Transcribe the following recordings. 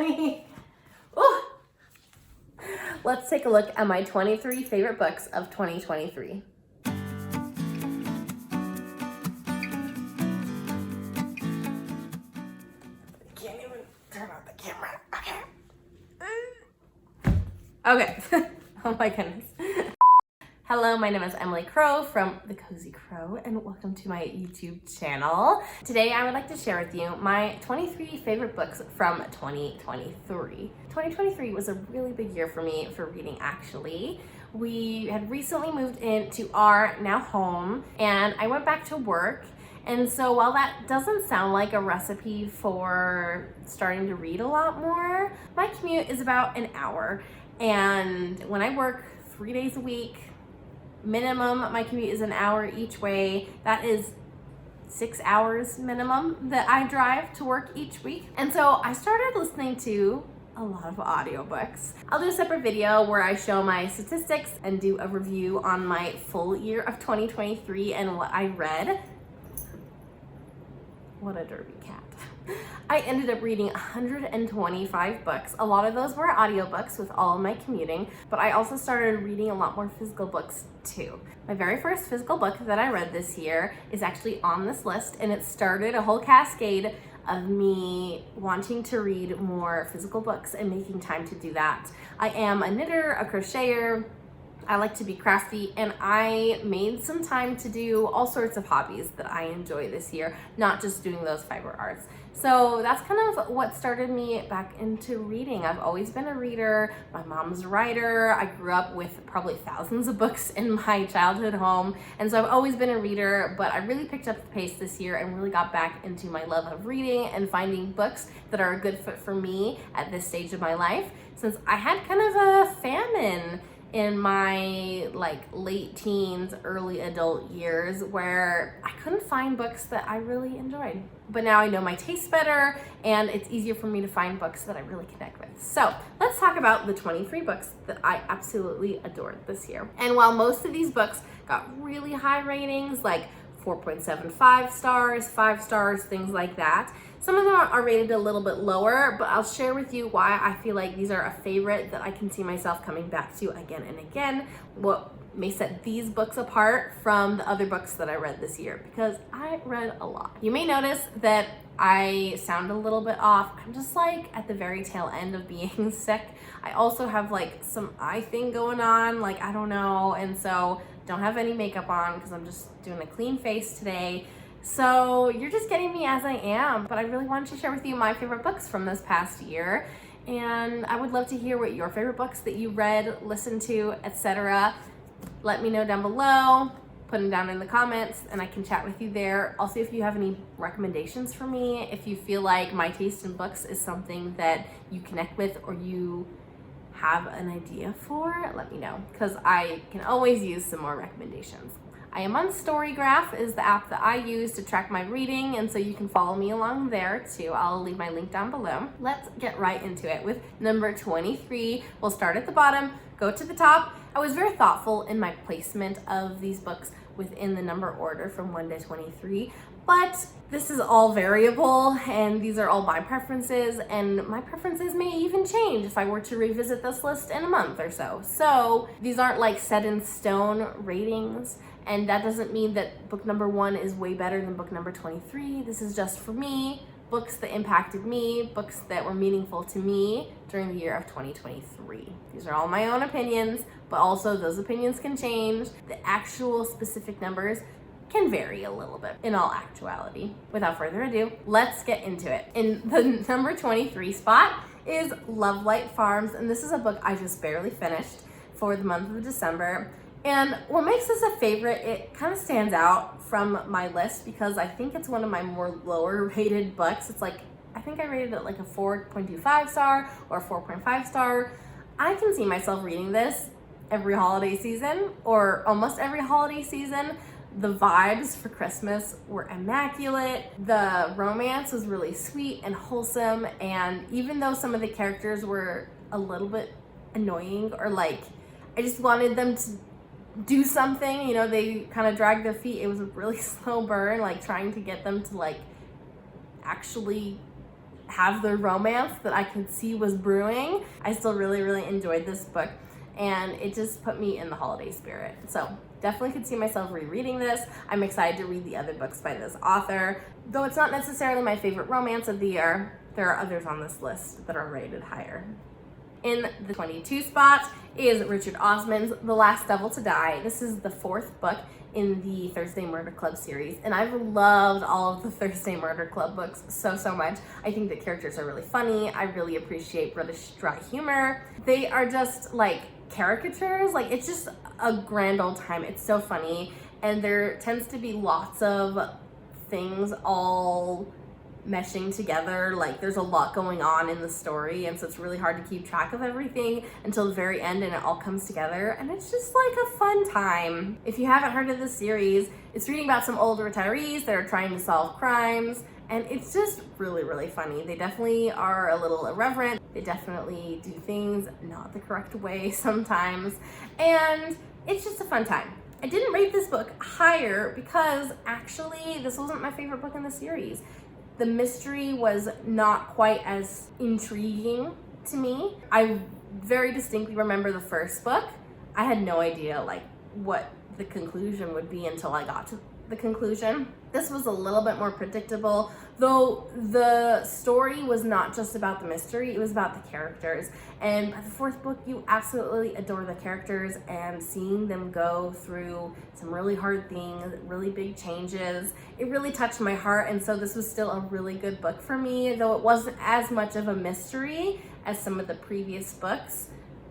2020. Ooh. Let's take a look at my 23 favorite books of 2023. Can't even turn on the camera. Okay. Oh my goodness. Hello, my name is Emily Crow from The Cozy Crow, and welcome to my YouTube channel. Today, I would like to share with you my 23 favorite books from 2023. 2023 was a really big year for me for reading, actually. We had recently moved into our now home, and I went back to work. And so while that doesn't sound like a recipe for starting to read a lot more, my commute is about an hour. And when I work 3 days a week, minimum, my commute is an hour each way. That is 6 hours minimum that I drive to work each week. And so I started listening to a lot of audiobooks. I'll do a separate video where I show my statistics and do a review on my full year of 2023 and what I read. What a derby cat. I ended up reading 125 books. A lot of those were audiobooks with all of my commuting, but I also started reading a lot more physical books too. My very first physical book that I read this year is actually on this list, and it started a whole cascade of me wanting to read more physical books and making time to do that. I am a knitter, a crocheter, I like to be crafty, and I made some time to do all sorts of hobbies that I enjoy this year, not just doing those fiber arts. So that's kind of what started me back into reading. I've always been a reader. My mom's a writer. I grew up with probably thousands of books in my childhood home, and so I've always been a reader, but I really picked up the pace this year and really got back into my love of reading and finding books that are a good fit for me at this stage of my life, since I had kind of a famine in my late teens, early adult years where I couldn't find books that I really enjoyed. But now I know my taste better, and it's easier for me to find books that I really connect with. So let's talk about the 23 books that I absolutely adored this year. And while most of these books got really high ratings, like 4.75 stars, 5 stars, things like that, some of them are rated a little bit lower, but I'll share with you why I feel like these are a favorite that I can see myself coming back to again and again, what may set these books apart from the other books that I read this year, because I read a lot. You may notice that I sound a little bit off. I'm just at the very tail end of being sick. I also have some eye thing going on, I don't know, and so don't have any makeup on because I'm just doing a clean face today. So you're just getting me as I am, but I really wanted to share with you my favorite books from this past year, and I would love to hear what your favorite books that you read, listened to, etc. Let me know down below, put them down in the comments, and I can chat with you there. Also, if you have any recommendations for me, if you feel like my taste in books is something that you connect with or you have an idea for, let me know, because I can always use some more recommendations. I am on Storygraph, is the app that I use to track my reading, and so you can follow me along there too. I'll leave my link down below. Let's get right into it with number 23. We'll start at the bottom, go to the top. I was very thoughtful in my placement of these books within the number order from 1 to 23, but this is all variable, and these are all my preferences, and my preferences may even change if I were to revisit this list in a month or so. So these aren't set in stone ratings, and that doesn't mean that book number 1 is way better than book number 23. This is just for me, books that impacted me, books that were meaningful to me during the year of 2023. These are all my own opinions, but also those opinions can change. The actual specific numbers can vary a little bit in all actuality. Without further ado, let's get into it. In the number 23 spot is Lovelight Farms, and this is a book I just barely finished for the month of December. And what makes this a favorite, it kind of stands out from my list because I think it's one of my more lower rated books. It's I think I rated it a 4.25 star or 4.5 star. I can see myself reading this every holiday season or almost every holiday season. The vibes for Christmas were immaculate. The romance was really sweet and wholesome, and even though some of the characters were a little bit annoying or I just wanted them to do something, they kind of dragged their feet. It was a really slow burn, trying to get them to actually have the romance that I could see was brewing. I still really, really enjoyed this book, and it just put me in the holiday spirit. So definitely could see myself rereading this. I'm excited to read the other books by this author. Though it's not necessarily my favorite romance of the year, there are others on this list that are rated higher. In the 22 spot is Richard Osman's The Last Devil to Die. This is the 4th book in the Thursday Murder Club series, and I've loved all of the Thursday Murder Club books so much. I think the characters are really funny. I really appreciate British dry humor. They are just like caricatures. Like, it's just a grand old time. It's so funny, and there tends to be lots of things all meshing together. Like, there's a lot going on in the story, and so it's really hard to keep track of everything until the very end, and it all comes together, and it's just like a fun time. If you haven't heard of this series, it's reading about some old retirees that are trying to solve crimes, and it's just really, really funny. They definitely are a little irreverent. They definitely do things not the correct way sometimes, and it's just a fun time. I didn't rate this book higher because actually this wasn't my favorite book in the series. The mystery was not quite as intriguing to me. I very distinctly remember the first book. I had no idea like what the conclusion would be until I got to the conclusion. This was a little bit more predictable, though the story was not just about the mystery, it was about the characters. And by the 4th book, you absolutely adore the characters, and seeing them go through some really hard things, really big changes, it really touched my heart. And so this was still a really good book for me, though it wasn't as much of a mystery as some of the previous books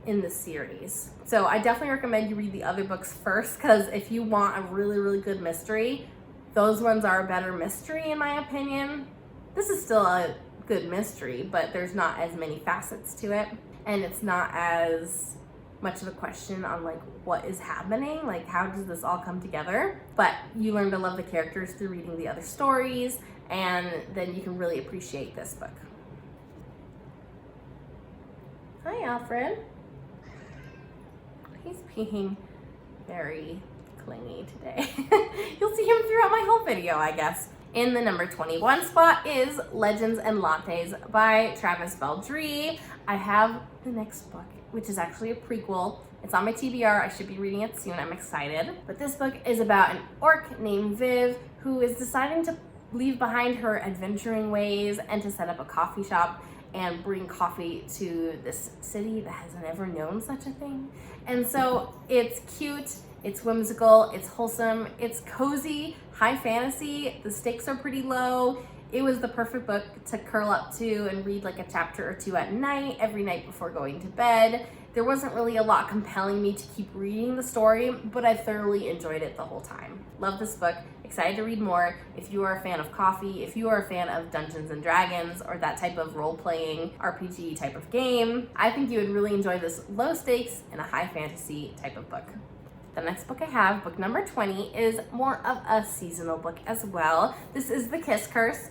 in the series. So I definitely recommend you read the other books first, because if you want a really, really good mystery, those ones are a better mystery in my opinion. This is still a good mystery, but there's not as many facets to it, and it's not as much of a question on like what is happening, like how does this all come together. But you learn to love the characters through reading the other stories, and then you can really appreciate this book. Hi, Alfred. He's being very clingy today. You'll see him throughout my whole video, I guess. In the number 21 spot is Legends and Lattes by Travis Baldree. I have the next book, which is actually a prequel. It's on my TBR. I should be reading it soon. I'm excited. But this book is about an orc named Viv who is deciding to leave behind her adventuring ways and to set up a coffee shop and bring coffee to this city that has never known such a thing. And so it's cute, it's whimsical, it's wholesome, it's cozy, high fantasy, the stakes are pretty low. It was the perfect book to curl up to and read like a chapter or two at night, every night before going to bed. There wasn't really a lot compelling me to keep reading the story, but I thoroughly enjoyed it the whole time. Love this book, excited to read more. If you are a fan of coffee, if you are a fan of Dungeons and Dragons or that type of role-playing RPG type of game, I think you would really enjoy this low stakes and a high fantasy type of book. The next book I have, book number 20, is more of a seasonal book as well. This is The Kiss Curse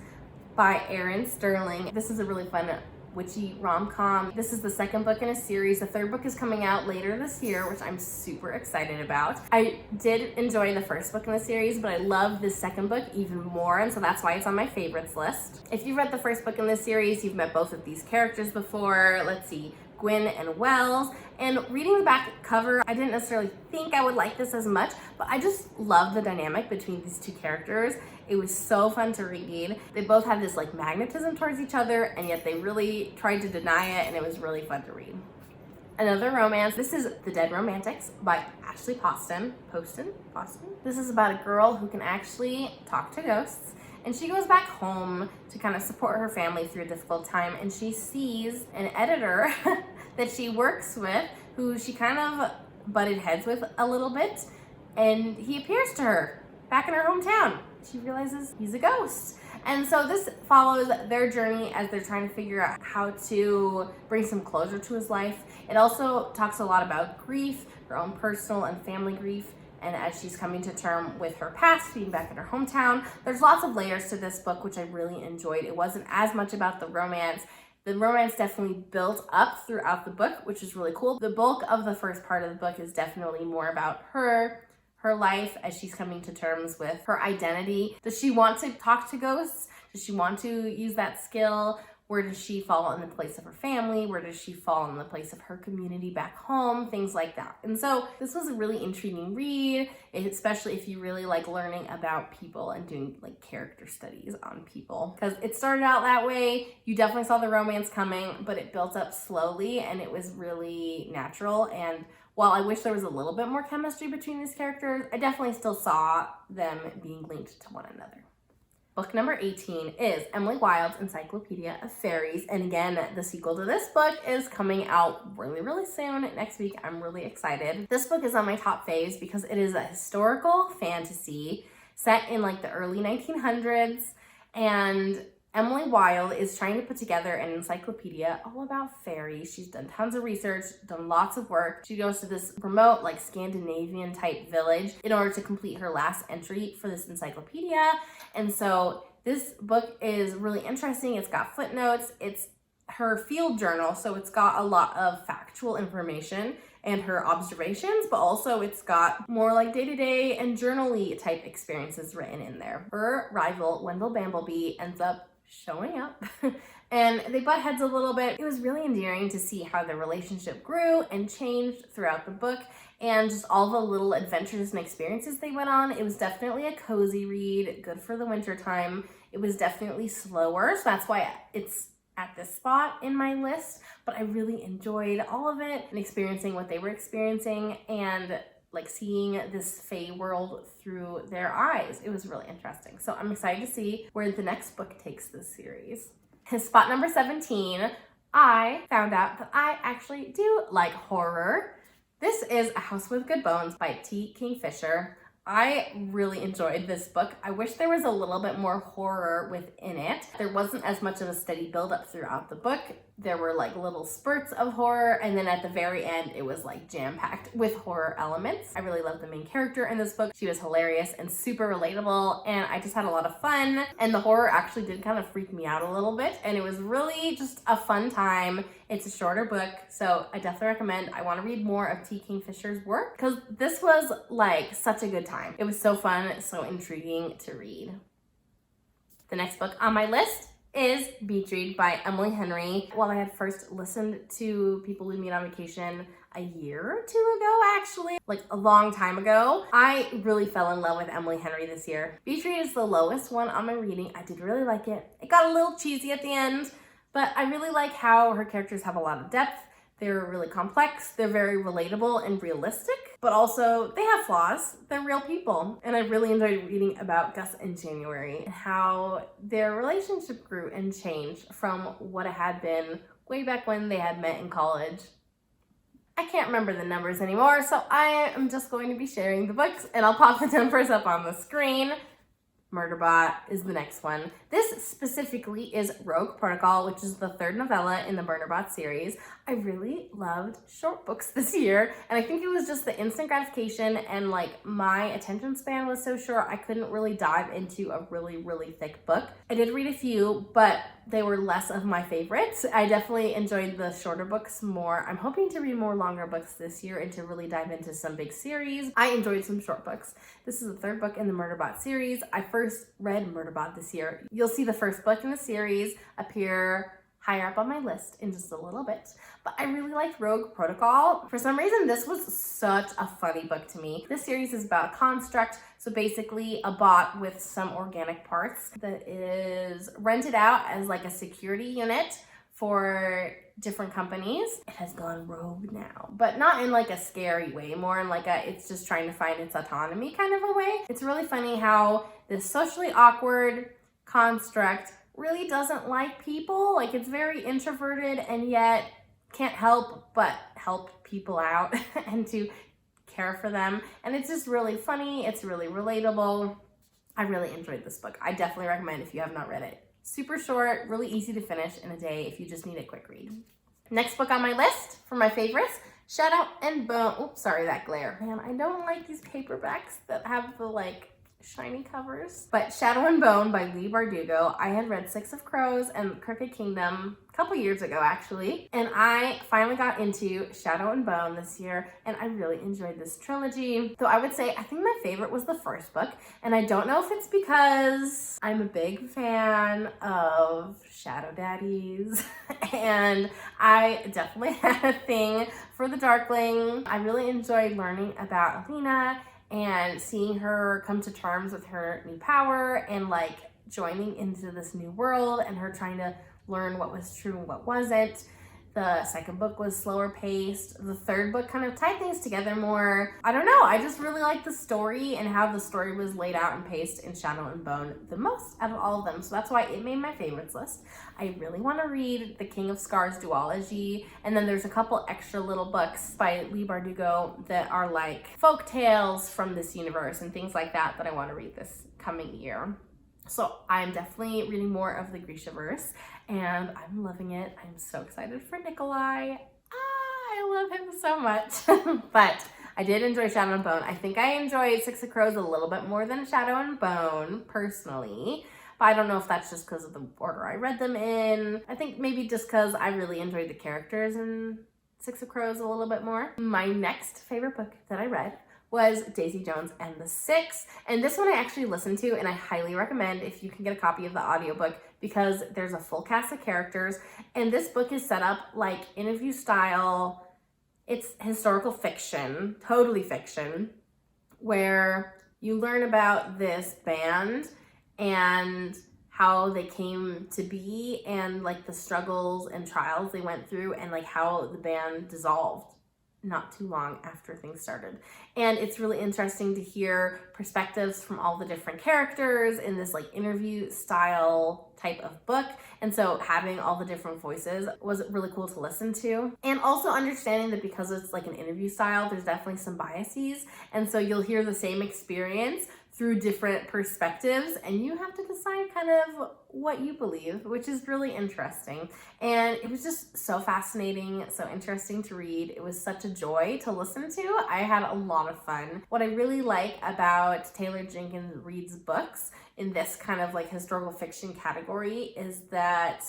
by Erin Sterling. This is a really fun witchy rom-com. This is the 2nd book in a series. The 3rd book is coming out later this year, which I'm super excited about. I did enjoy the 1st book in the series, but I love the 2nd book even more, and so that's why it's on my favorites list. If you've read the 1st book in this series, you've met both of these characters before. Let's see, Gwyn and Wells. And reading the back cover, I didn't necessarily think I would like this as much, but I just love the dynamic between these two characters. It was so fun to read. They both had this like magnetism towards each other, and yet they really tried to deny it, and it was really fun to read. Another romance, this is The Dead Romantics by Ashley Poston. Poston? This is about a girl who can actually talk to ghosts, and she goes back home to kind of support her family through a difficult time, and she sees an editor that she works with who she kind of butted heads with a little bit, and he appears to her back in her hometown. She realizes he's a ghost. And so this follows their journey as they're trying to figure out how to bring some closure to his life. It also talks a lot about grief, her own personal and family grief, and as she's coming to term with her past, being back in her hometown. There's lots of layers to this book, which I really enjoyed. It wasn't as much about the romance. The romance definitely built up throughout the book, which is really cool. The bulk of the first part of the book is definitely more about her life as she's coming to terms with her identity. Does she want to talk to ghosts? Does she want to use that skill? Where does she fall in the place of her family? Where does she fall in the place of her community back home? Things like that. And so this was a really intriguing read, especially if you really like learning about people and doing like character studies on people. Because it started out that way. You definitely saw the romance coming, but it built up slowly and it was really natural. And while I wish there was a little bit more chemistry between these characters, I definitely still saw them being linked to one another. Book number 18 is Emily Wilde's Encyclopaedia of Faeries. And again, the sequel to this book is coming out really, really soon. Next week, I'm really excited. This book is on my top faves because it is a historical fantasy set in like the early 1900s. And Emily Wilde is trying to put together an encyclopedia all about fairies. She's done tons of research, done lots of work. She goes to this remote, like Scandinavian type village in order to complete her last entry for this encyclopedia. And so this book is really interesting. It's got footnotes. It's her field journal, so it's got a lot of factual information and her observations, but also it's got more like day-to-day and journal-y type experiences written in there. Her rival, Wendell Bamblebee, ends up showing up and they butt heads a little bit. It was really endearing to see how their relationship grew and changed throughout the book and just all the little adventures and experiences they went on. It was definitely a cozy read, good for the winter time. It was definitely slower, so that's why it's at this spot in my list, but I really enjoyed all of it and experiencing what they were experiencing and like seeing this fae world through their eyes. It was really interesting. So I'm excited to see where the next book takes this series. Spot number 17, I found out that I actually do like horror. This is A House with Good Bones by T. Kingfisher. I really enjoyed this book. I wish there was a little bit more horror within it. There wasn't as much of a steady build-up throughout the book. There were like little spurts of horror, and then at the very end, it was like jam-packed with horror elements. I really loved the main character in this book. She was hilarious and super relatable, and I just had a lot of fun. And the horror actually did kind of freak me out a little bit, and it was really just a fun time. It's a shorter book, so I definitely recommend. I want to read more of T. Kingfisher's work because this was like such a good time. It was so fun, so intriguing to read. The next book on my list is Beach Read by Emily Henry. While I had first listened to People We Meet on Vacation a year or two ago, actually, like a long time ago, I really fell in love with Emily Henry this year. Beach Read is the lowest one on my reading. I did really like it. It got a little cheesy at the end, but I really like how her characters have a lot of depth. They're really complex, they're very relatable and realistic, but also they have flaws. They're real people. And I really enjoyed reading about Gus and January and how their relationship grew and changed from what it had been way back when they had met in college. I can't remember the numbers anymore, so I am just going to be sharing the books and I'll pop the numbers up on the screen. Murderbot is the next one. This specifically is Rogue Protocol, which is the third novella in the Murderbot series. I really loved short books this year, and I think it was just the instant gratification and like my attention span was so short I couldn't really dive into a really, really thick book. I did read a few, but they were less of my favorites. I definitely enjoyed the shorter books more. I'm hoping to read more longer books this year and to really dive into some big series. I enjoyed some short books. This is the third book in the Murderbot series. I first read Murderbot this year. You'll see the first book in the series appear higher up on my list in just a little bit. But I really liked Rogue Protocol. For some reason, this was such a funny book to me. This series is about a construct, so basically a bot with some organic parts that is rented out as like a security unit for different companies. It has gone rogue now, but not in like a scary way, more in like a it's just trying to find its autonomy kind of a way. It's really funny how this socially awkward construct really doesn't like people. Like it's very introverted and yet can't help but help people out and to care for them. And it's just really funny. It's really relatable. I really enjoyed this book. I definitely recommend if you have not read it. Super short, really easy to finish in a day if you just need a quick read. Next book on my list for my favorites, Shadow and Bone. Oops, sorry, that glare. Man, I don't like these paperbacks that have the like shiny covers. But Shadow and Bone by Leigh Bardugo. I had read Six of Crows and Crooked Kingdom a couple years ago actually, and I finally got into Shadow and Bone this year, and I really enjoyed this trilogy. Though I would say I think my favorite was the first book, and I don't know if it's because I'm a big fan of shadow daddies and I definitely had a thing for the Darkling. I really enjoyed learning about Alina and seeing her come to terms with her new power and like joining into this new world and her trying to learn what was true and what wasn't. The second book was slower paced. The third book kind of tied things together more. I don't know, I just really liked the story and how the story was laid out and paced in Shadow and Bone the most out of all of them. So that's why it made my favorites list. I really want to read the King of Scars duology. And then there's a couple extra little books by Leigh Bardugo that are like folk tales from this universe and things like that that I want to read this coming year. So I'm definitely reading more of the Grishaverse and I'm loving it. I'm so excited for Nikolai. I love him so much. But I did enjoy Shadow and Bone. I think I enjoyed Six of Crows a little bit more than Shadow and Bone personally. But I don't know if that's just because of the order I read them in. I think maybe just because I really enjoyed the characters in Six of Crows a little bit more. My next favorite book that I read was Daisy Jones and the Six. And this one I actually listened to and I highly recommend if you can get a copy of the audiobook because there's a full cast of characters and this book is set up like interview style. It's historical fiction, totally fiction, where you learn about this band and how they came to be and like the struggles and trials they went through and like how the band dissolved not too long after things started. And it's really interesting to hear perspectives from all the different characters in this like interview style type of book. And so having all the different voices was really cool to listen to. And also understanding that because it's like an interview style, there's definitely some biases. And so you'll hear the same experience through different perspectives and you have to decide kind of what you believe, which is really interesting. And it was just so fascinating, so interesting to read. It was such a joy to listen to. I had a lot of fun. What I really like about Taylor Jenkins Reid's books in this kind of like historical fiction category is that,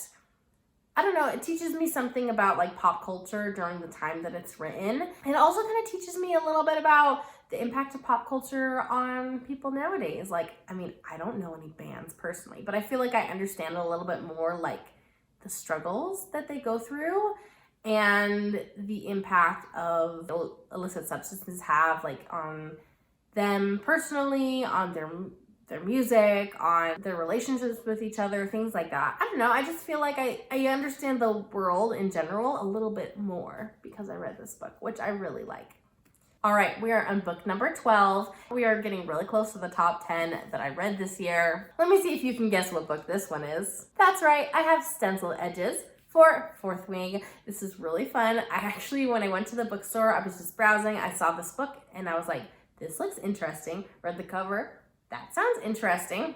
I don't know, it teaches me something about like pop culture during the time that it's written. It also kind of teaches me a little bit about the impact of pop culture on people nowadays. Like, I mean, I don't know any bands personally, but I feel like I understand a little bit more like the struggles that they go through and the impact of illicit substances have like on them personally, on their music, on their relationships with each other, things like that. I don't know, I just feel like I understand the world in general a little bit more because I read this book, which I really like. All right, we are on book number 12. We are getting really close to the top 10 that I read this year. Let me see if you can guess what book this one is. That's right, I have Stenciled Edges for Fourth Wing. This is really fun. I actually, when I went to the bookstore, I was just browsing, I saw this book and I was like, this looks interesting. Read the cover, that sounds interesting.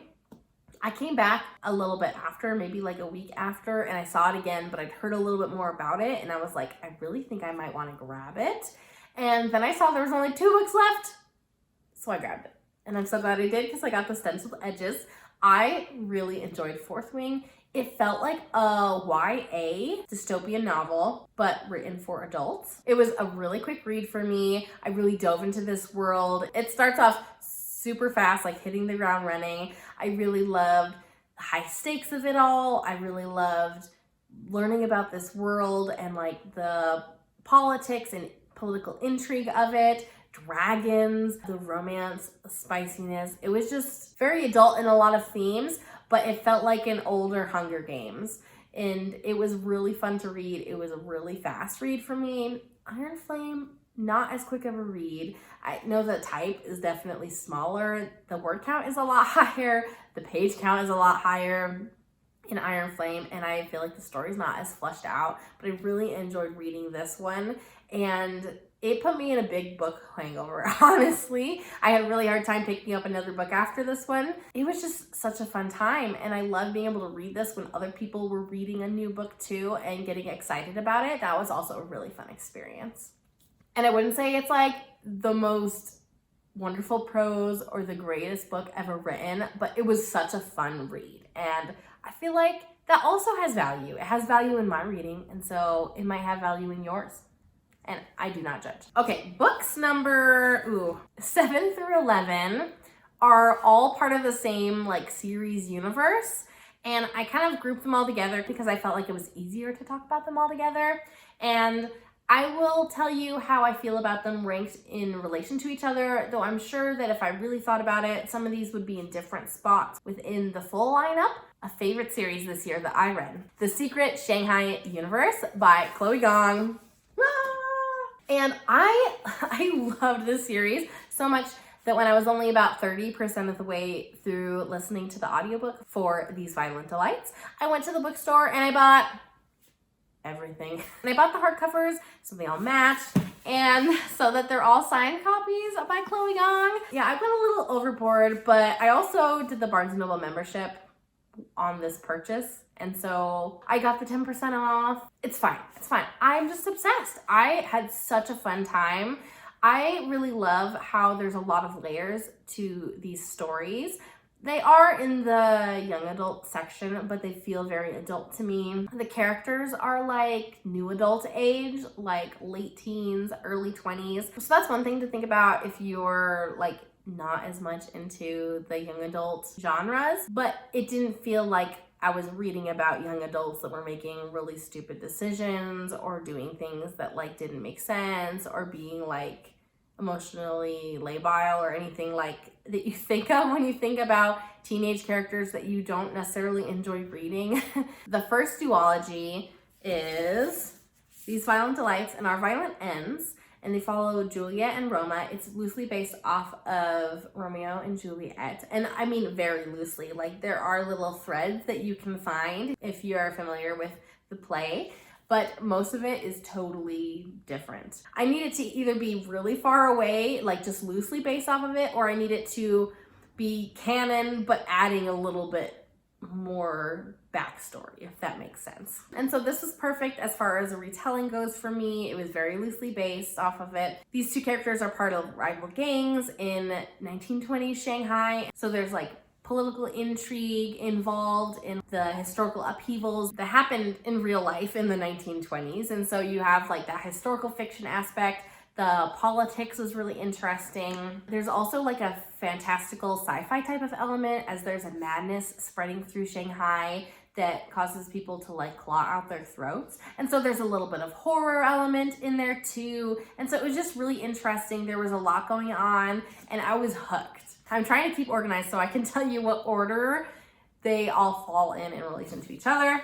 I came back a little bit after, maybe like a week after, and I saw it again, but I'd heard a little bit more about it and I was like, I really think I might want to grab it. And then I saw there was only 2 books left, so I grabbed it. And I'm so glad I did because I got the Stenciled Edges. I really enjoyed Fourth Wing. It felt like a YA dystopian novel, but written for adults. It was a really quick read for me. I really dove into this world. It starts off super fast, like hitting the ground running. I really loved the high stakes of it all. I really loved learning about this world and like the politics and political intrigue of it, dragons, the romance, the spiciness. It was just very adult in a lot of themes, but it felt like an older Hunger Games. And it was really fun to read. It was a really fast read for me. Iron Flame, not as quick of a read. I know the type is definitely smaller. The word count is a lot higher. The page count is a lot higher in Iron Flame, and I feel like the story's not as fleshed out, but I really enjoyed reading this one. And it put me in a big book hangover, honestly. I had a really hard time picking up another book after this one. It was just such a fun time, and I loved being able to read this when other people were reading a new book too and getting excited about it. That was also a really fun experience. And I wouldn't say it's like the most wonderful prose or the greatest book ever written, but it was such a fun read. And I feel like that also has value. It has value in my reading, and so it might have value in yours. And I do not judge. Okay, books number 7 through 11 are all part of the same like series universe. And I kind of grouped them all together because I felt like it was easier to talk about them all together. And I will tell you how I feel about them ranked in relation to each other, though I'm sure that if I really thought about it, some of these would be in different spots within the full lineup. A favorite series this year that I read, The Secret Shanghai Universe by Chloe Gong. And I loved this series so much that when I was only about 30% of the way through listening to the audiobook for These Violent Delights, I went to the bookstore and I bought everything. And I bought the hardcovers so they all match and so that they're all signed copies by Chloe Gong. Yeah, I went a little overboard, but I also did the Barnes & Noble membership on this purchase. And so I got the 10% off. It's fine. It's fine. I'm just obsessed. I had such a fun time. I really love how there's a lot of layers to these stories. They are in the young adult section, but they feel very adult to me. The characters are like new adult age, like late teens, early 20s. So that's one thing to think about if you're like not as much into the young adult genres, but it didn't feel like I was reading about young adults that were making really stupid decisions or doing things that like didn't make sense or being like emotionally labile or anything like that you think of when you think about teenage characters that you don't necessarily enjoy reading. The first duology is These Violent Delights and Our Violent Ends, and they follow Juliet and Roma. It's loosely based off of Romeo and Juliet. And I mean very loosely, like there are little threads that you can find if you are familiar with the play, but most of it is totally different. I need it to either be really far away, like just loosely based off of it, or I need it to be canon, but adding a little bit more backstory, if that makes sense. And so this is perfect as far as a retelling goes for me. It was very loosely based off of it. These two characters are part of rival gangs in 1920s Shanghai. So there's like political intrigue involved in the historical upheavals that happened in real life in the 1920s. And so you have like that historical fiction aspect. The politics is really interesting. There's also like a fantastical sci-fi type of element as there's a madness spreading through Shanghai that causes people to like claw out their throats. And so there's a little bit of horror element in there too. And so it was just really interesting. There was a lot going on and I was hooked. I'm trying to keep organized so I can tell you what order they all fall in relation to each other.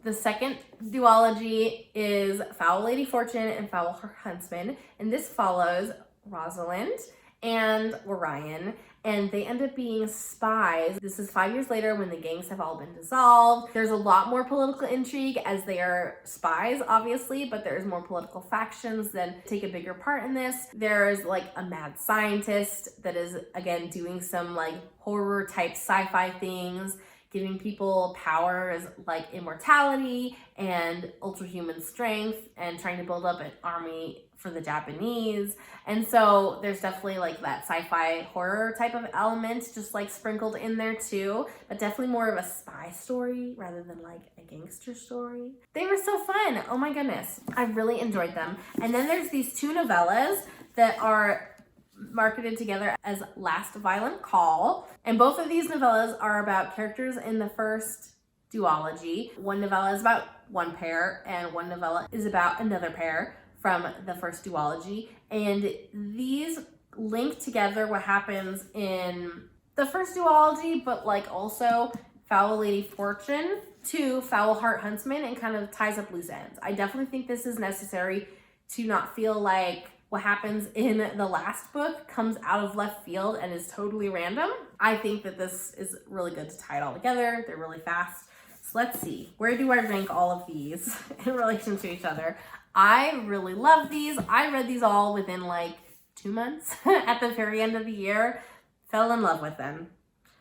The second duology is Foul Lady Fortune and Foul Her Huntsman, and this follows Rosalind and Orion, and they end up being spies. This is 5 years later when the gangs have all been dissolved. There's a lot more political intrigue as they are spies, obviously, but there's more political factions that take a bigger part in this. There's like a mad scientist that is, again, doing some like horror type sci-fi things, giving people powers like immortality and ultra-human strength and trying to build up an army for the Japanese. And so there's definitely like that sci-fi horror type of element just like sprinkled in there too, but definitely more of a spy story rather than like a gangster story. They were so fun. Oh my goodness. I really enjoyed them. And then there's these two novellas that are marketed together as Last Violent Call. And both of these novellas are about characters in the first duology. One novella is about one pair and one novella is about another pair from the first duology. And these link together what happens in the first duology, but like also Foul Lady Fortune to Foul Heart Huntsman and kind of ties up loose ends. I definitely think this is necessary to not feel like what happens in the last book comes out of left field and is totally random. I think that this is really good to tie it all together. They're really fast. So let's see, where do I rank all of these in relation to each other? I really love these. I read these all within like 2 months at the very end of the year. Fell in love with them.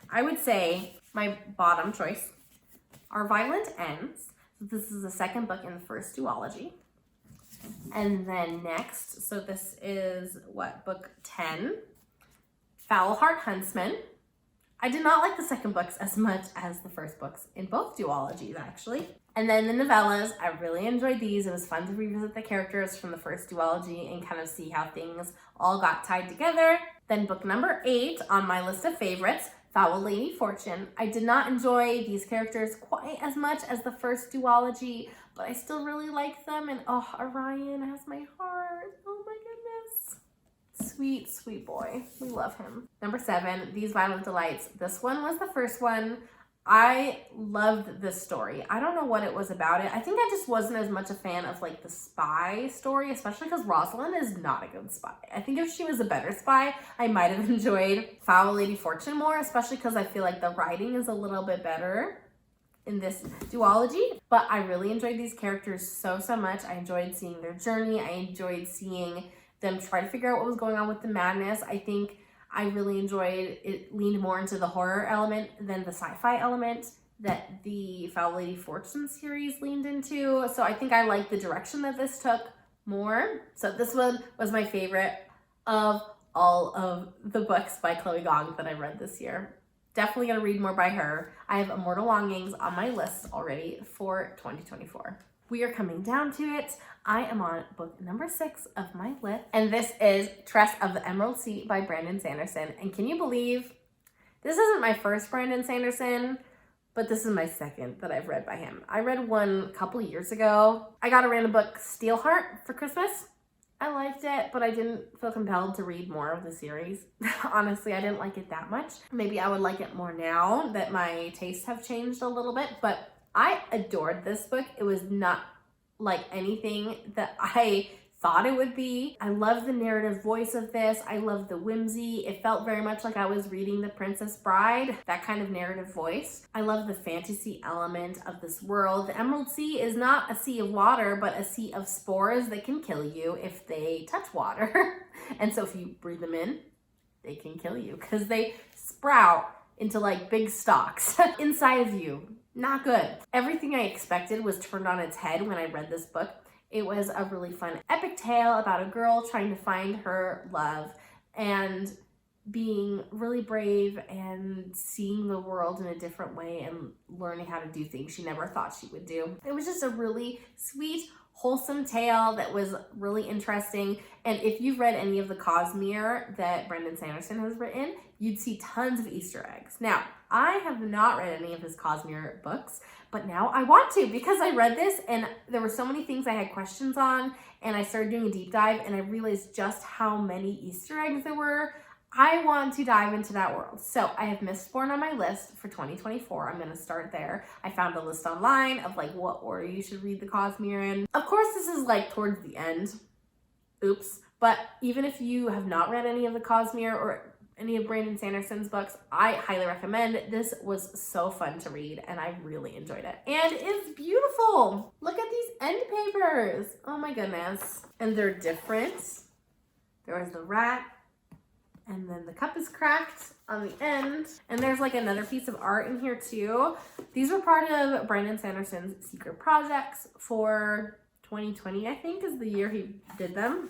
I would say my bottom choice are Violent Ends. This is the second book in the first duology. And then next, so this is what, book 10. Foulheart Huntsman. I did not like the second books as much as the first books in both duologies, actually. And then the novellas, I really enjoyed these. It was fun to revisit the characters from the first duology and kind of see how things all got tied together. Then book number 8 on my list of favorites, Foul Lady Fortune. I did not enjoy these characters quite as much as the first duology, but I still really like them. And oh, Orion has my heart. Oh my goodness. Sweet, sweet boy. We love him. Number 7, These Violent Delights. This one was the first one. I loved this story. I don't know what it was about it. I think I just wasn't as much a fan of like the spy story, especially because Rosalind is not a good spy. I think if she was a better spy, I might have enjoyed Foul Lady Fortune more, especially because I feel like the writing is a little bit better in this duology. But I really enjoyed these characters so much. I enjoyed seeing their journey. I enjoyed seeing them try to figure out what was going on with the madness. I think I really enjoyed it. Leaned more into the horror element than the sci-fi element that the Foul Lady Fortune series leaned into. So I think I like the direction that this took more. So this one was my favorite of all of the books by Chloe Gong that I read this year. Definitely gonna read more by her. I have Immortal Longings on my list already for 2024. We are coming down to it. I am on book number 6 of my list, and this is Tress of the Emerald Sea by Brandon Sanderson. And can you believe this isn't my first Brandon Sanderson, but this is my second that I've read by him. I read one a couple years ago. I got a random book, Steelheart, for Christmas. I liked it, but I didn't feel compelled to read more of the series. Honestly, I didn't like it that much. Maybe I would like it more now that my tastes have changed a little bit, but I adored this book. It was not like anything that I thought it would be. I love the narrative voice of this. I love the whimsy. It felt very much like I was reading The Princess Bride, that kind of narrative voice. I love the fantasy element of this world. The Emerald Sea is not a sea of water, but a sea of spores that can kill you if they touch water. And so if you breathe them in, they can kill you because they sprout into like big stalks inside of you. Not good. Everything I expected was turned on its head when I read this book. It was a really fun epic tale about a girl trying to find her love and being really brave and seeing the world in a different way and learning how to do things she never thought she would do. It was just a really sweet, wholesome tale that was really interesting. And if you've read any of the Cosmere that Brandon Sanderson has written, you'd see tons of Easter eggs. Now, I have not read any of his Cosmere books, but now I want to because I read this and there were so many things I had questions on, and I started doing a deep dive and I realized just how many Easter eggs there were. I want to dive into that world. So I have Mistborn on my list for 2024. I'm gonna start there. I found a list online of like what order you should read the Cosmere in. Of course, this is like towards the end. Oops. But even if you have not read any of the Cosmere or any of Brandon Sanderson's books, I highly recommend it. This was so fun to read and I really enjoyed it. And it's beautiful. Look at these end papers. Oh my goodness. And they're different. There was the rat, and then the cup is cracked on the end. And there's like another piece of art in here too. These were part of Brandon Sanderson's secret projects for 2020, I think is the year he did them.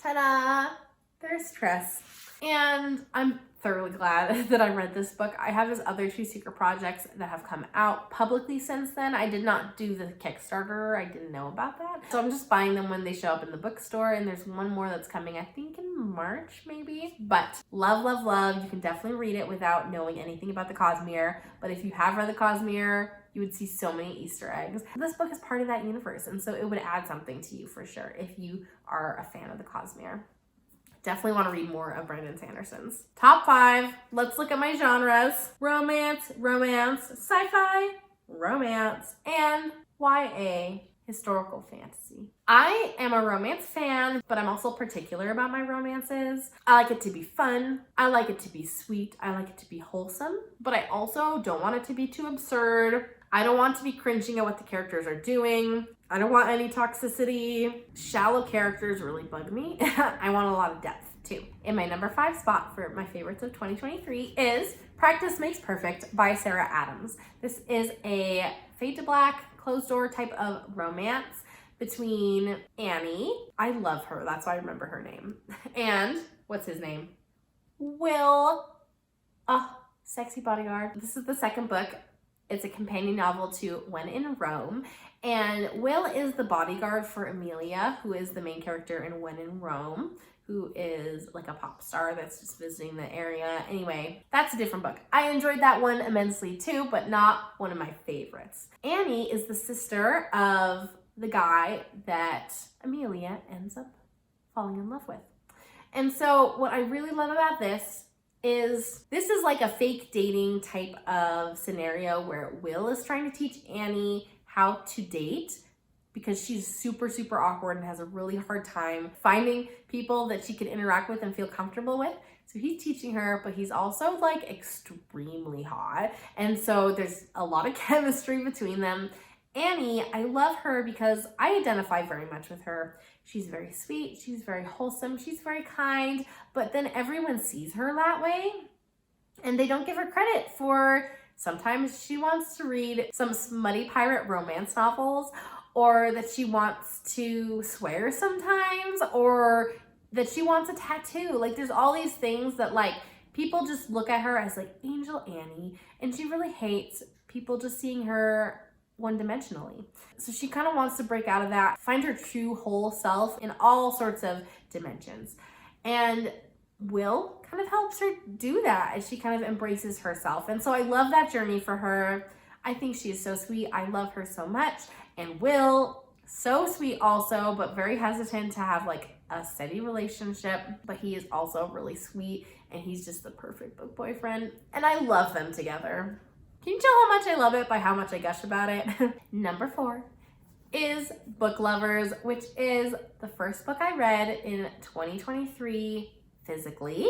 Ta-da! There's Tress. And I'm thoroughly glad that I read this book. I have his other 2 secret projects that have come out publicly since then. I did not do the Kickstarter. I didn't know about that. So I'm just buying them when they show up in the bookstore. And there's one more that's coming, I think in March maybe. But love, love, love. You can definitely read it without knowing anything about the Cosmere. But if you have read the Cosmere, you would see so many Easter eggs. This book is part of that universe. And so it would add something to you for sure if you are a fan of the Cosmere. Definitely want to read more of Brandon Sanderson's. Top 5. Let's look at my genres. Romance, sci-fi, romance, and YA, historical fantasy. I am a romance fan, but I'm also particular about my romances. I like it to be fun. I like it to be sweet. I like it to be wholesome, but I also don't want it to be too absurd. I don't want to be cringing at what the characters are doing. I don't want any toxicity. Shallow characters really bug me. I want a lot of depth too. And my number 5 spot for my favorites of 2023 is Practice Makes Perfect by Sarah Adams. This is a fade to black, closed door type of romance between Annie. I love her. That's why I remember her name. And what's his name? Will, sexy bodyguard. This is the second book. It's a companion novel to When in Rome. And Will is the bodyguard for Amelia, who is the main character in When in Rome, who is like a pop star that's just visiting the area. Anyway, that's a different book. I enjoyed that one immensely too, but not one of my favorites. Annie is the sister of the guy that Amelia ends up falling in love with. And so what I really love about this is like a fake dating type of scenario where Will is trying to teach Annie how to date because she's super, super awkward and has a really hard time finding people that she can interact with and feel comfortable with. So he's teaching her, but he's also like extremely hot. And so there's a lot of chemistry between them. Annie, I love her because I identify very much with her. She's very sweet, she's very wholesome, she's very kind, but then everyone sees her that way and they don't give her credit for sometimes she wants to read some smutty pirate romance novels, or that she wants to swear sometimes, or that she wants a tattoo. Like there's all these things that like people just look at her as like Angel Annie, and she really hates people just seeing her one-dimensionally. So she kind of wants to break out of that, find her true whole self in all sorts of dimensions. And Will kind of helps her do that as she kind of embraces herself. And so I love that journey for her. I think she is so sweet. I love her so much. And Will, so sweet also, but very hesitant to have like a steady relationship, but he is also really sweet and he's just the perfect book boyfriend. And I love them together. Can you tell how much I love it by how much I gush about it? Number 4 is Book Lovers, which is the first book I read in 2023 physically,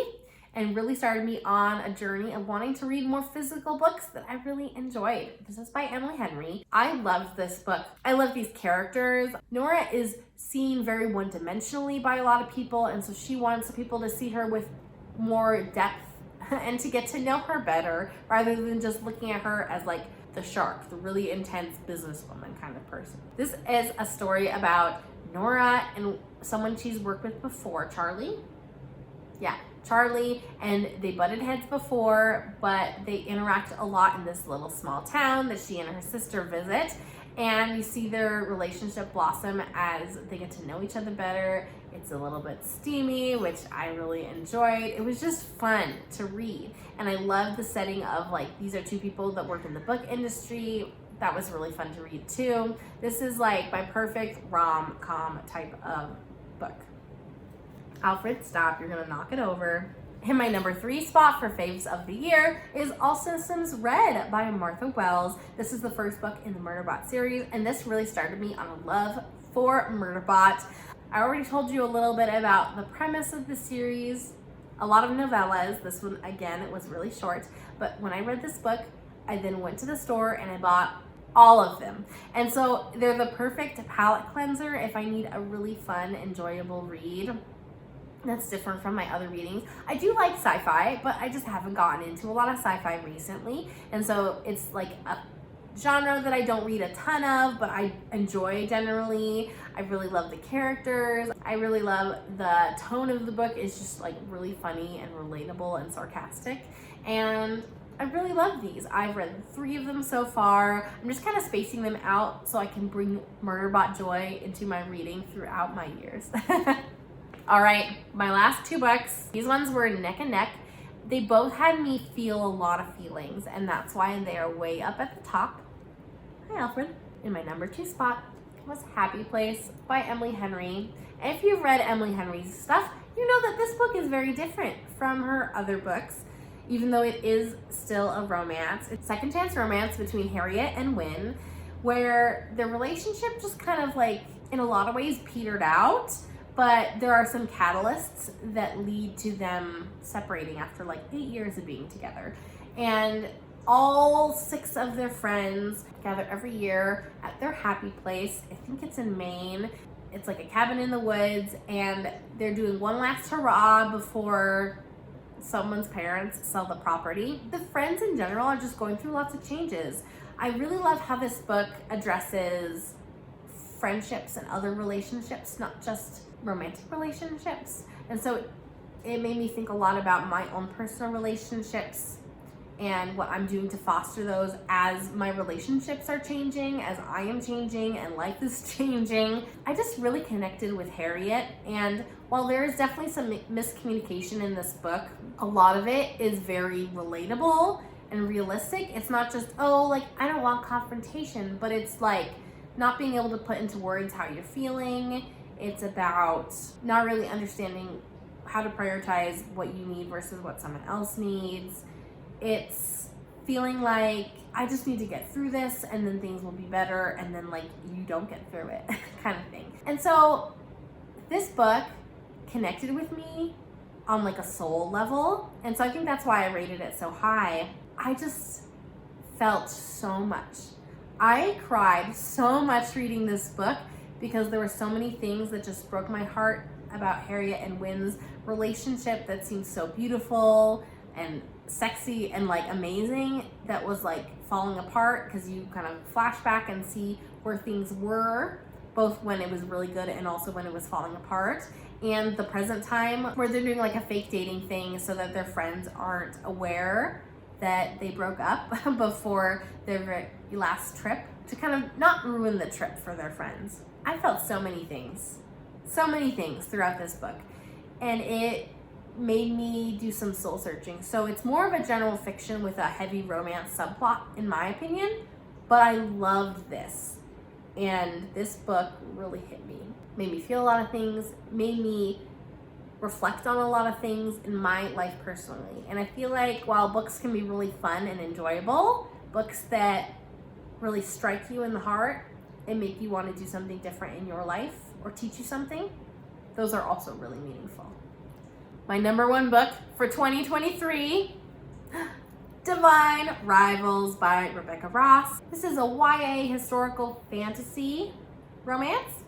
and really started me on a journey of wanting to read more physical books that I really enjoyed. This is by Emily Henry. I love this book. I love these characters. Nora is seen very one-dimensionally by a lot of people, and so she wants people to see her with more depth and to get to know her better rather than just looking at her as like the shark, the really intense businesswoman kind of person. This is a story about Nora and someone she's worked with before, Charlie. Yeah, Charlie, and they butted heads before, but they interact a lot in this little small town that she and her sister visit. And you see their relationship blossom as they get to know each other better. It's a little bit steamy, which I really enjoyed. It was just fun to read. And I love the setting of like, these are two people that work in the book industry. That was really fun to read too. This is like my perfect rom-com type of book. Alfred, stop, you're gonna knock it over. And my number 3 spot for faves of the year is All Systems Red by Martha Wells. This is the first book in the Murderbot series, and this really started me on a love for Murderbot. I already told you a little bit about the premise of the series, a lot of novellas. This one, again, it was really short, but when I read this book, I then went to the store and I bought all of them. And so they're the perfect palate cleanser if I need a really fun, enjoyable read that's different from my other readings. I do like sci-fi, but I just haven't gotten into a lot of sci-fi recently. And so it's like a genre that I don't read a ton of, but I enjoy generally. I really love the characters. I really love the tone of the book. It's just like really funny and relatable and sarcastic. And I really love these. I've read 3 of them so far. I'm just kind of spacing them out so I can bring Murderbot joy into my reading throughout my years. All right, my last 2 books, these ones were neck and neck. They both had me feel a lot of feelings, and that's why they are way up at the top. Hi, Alfred. In my number 2 spot was Happy Place by Emily Henry. And if you've read Emily Henry's stuff, you know that this book is very different from her other books, even though it is still a romance. It's second chance romance between Harriet and Wynne, where their relationship just kind of like, in a lot of ways, petered out. But there are some catalysts that lead to them separating after like 8 years of being together. And all 6 of their friends gather every year at their happy place. I think it's in Maine. It's like a cabin in the woods, and they're doing one last hurrah before someone's parents sell the property. The friends in general are just going through lots of changes. I really love how this book addresses friendships and other relationships, not just romantic relationships. And so it made me think a lot about my own personal relationships and what I'm doing to foster those as my relationships are changing, as I am changing and life is changing. I just really connected with Harriet, and while there is definitely some miscommunication in this book, a lot of it is very relatable and realistic. It's not just, oh, like, I don't want confrontation, but it's like not being able to put into words how you're feeling. It's about not really understanding how to prioritize what you need versus what someone else needs. It's feeling like I just need to get through this and then things will be better, and then like you don't get through it kind of thing. And so this book connected with me on like a soul level, and so I think that's why I rated it so high. I just felt so much. I cried so much reading this book because there were so many things that just broke my heart about Harriet and Wynn's relationship that seemed so beautiful and sexy and like amazing, that was like falling apart because you kind of flash back and see where things were, both when it was really good and also when it was falling apart, and the present time where they're doing like a fake dating thing so that their friends aren't aware that they broke up before their very last trip, to kind of not ruin the trip for their friends. I felt so many things throughout this book, and it made me do some soul searching. So it's more of a general fiction with a heavy romance subplot, in my opinion, but I loved this. And this book really hit me. Made me feel a lot of things, made me reflect on a lot of things in my life personally. And I feel like while books can be really fun and enjoyable, books that really strike you in the heart and make you want to do something different in your life or teach you something, those are also really meaningful. My number one book for 2023, Divine Rivals by Rebecca Ross. This is a YA historical fantasy romance, ?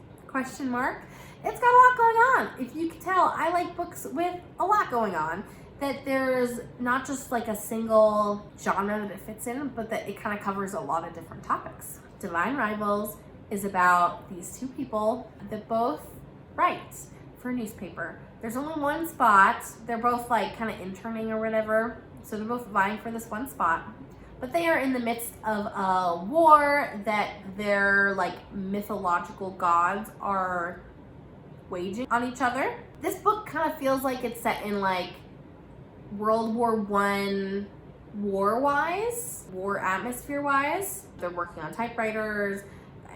It's got a lot going on. If you can tell, I like books with a lot going on, that there's not just like a single genre that it fits in, but that it kind of covers a lot of different topics. Divine Rivals is about these two people that both write for a newspaper. There's only one spot. They're both like kind of interning or whatever, so they're both vying for this one spot. But they are in the midst of a war that their like mythological gods are waging on each other. This book kind of feels like it's set in like World War I war atmosphere-wise. They're working on typewriters.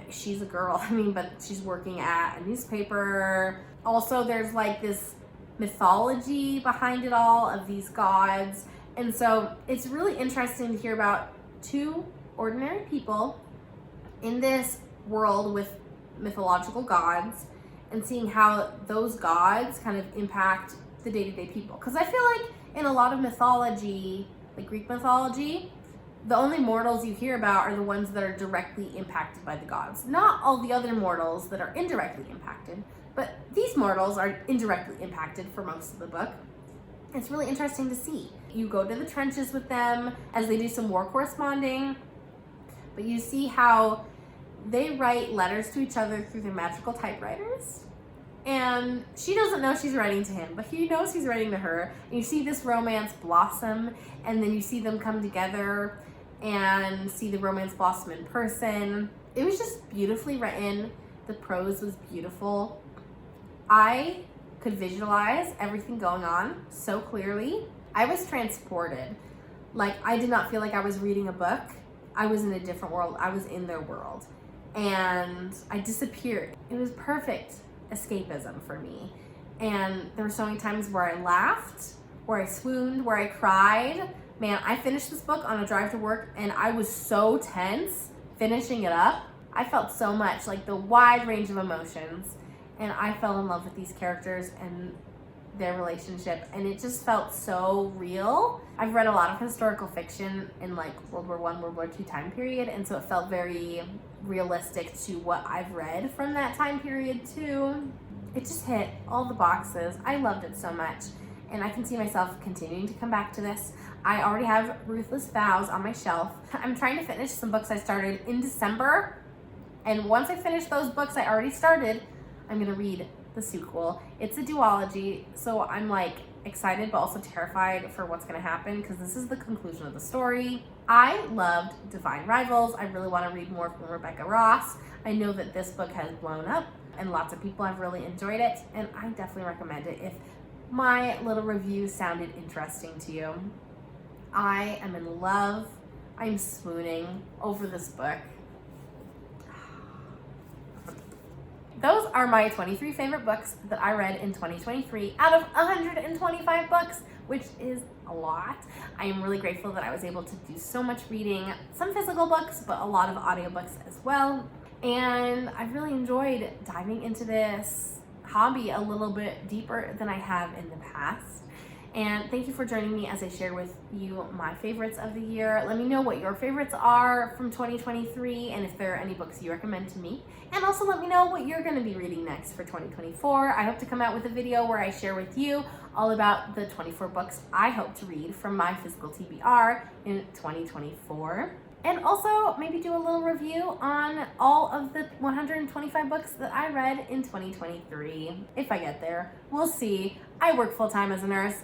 She's a girl, but she's working at a newspaper. Also, there's like this mythology behind it all of these gods. And so it's really interesting to hear about two ordinary people in this world with mythological gods and seeing how those gods kind of impact the day-to-day people. Because I feel like in a lot of mythology, like Greek mythology, the only mortals you hear about are the ones that are directly impacted by the gods. Not all the other mortals that are indirectly impacted, but these mortals are indirectly impacted for most of the book. It's really interesting to see. You go to the trenches with them as they do some war corresponding, but you see how they write letters to each other through their magical typewriters. And she doesn't know she's writing to him, but he knows he's writing to her. And you see this romance blossom, and then you see them come together and see the romance blossom in person. It was just beautifully written. The prose was beautiful. I could visualize everything going on so clearly. I was transported. Like, I did not feel like I was reading a book. I was in a different world. I was in their world. And I disappeared. It was perfect escapism for me. And there were so many times where I laughed, where I swooned, where I cried. Man, I finished this book on a drive to work and I was so tense finishing it up. I felt so much, like the wide range of emotions, and I fell in love with these characters and their relationship, and it just felt so real. I've read a lot of historical fiction in like World War I, World War II time period, and so it felt very realistic to what I've read from that time period too. It just hit all the boxes. I loved it so much, and I can see myself continuing to come back to this. I already have Ruthless Vows on my shelf. I'm trying to finish some books I started in December, and once I finish those books I already started, I'm gonna read the sequel. It's a duology, so I'm like excited but also terrified for what's going to happen because this is the conclusion of the story. I loved Divine Rivals. I really want to read more from Rebecca Ross. I know that this book has blown up and lots of people have really enjoyed it, and I definitely recommend it if my little review sounded interesting to you. I am in love. I'm swooning over this book. Those are my 23 favorite books that I read in 2023 out of 125 books, which is a lot. I am really grateful that I was able to do so much reading, some physical books, but a lot of audiobooks as well. And I really enjoyed diving into this hobby a little bit deeper than I have in the past. And thank you for joining me as I share with you my favorites of the year. Let me know what your favorites are from 2023 and if there are any books you recommend to me. And also let me know what you're going to be reading next for 2024. I hope to come out with a video where I share with you all about the 24 books I hope to read from my physical TBR in 2024. And also maybe do a little review on all of the 125 books that I read in 2023. If I get there, we'll see. I work full-time as a nurse,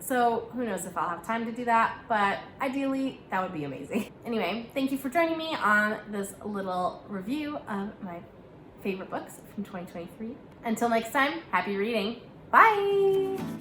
so who knows if I'll have time to do that, but ideally that would be amazing. Anyway, thank you for joining me on this little review of my favorite books from 2023. Until next time, happy reading. Bye!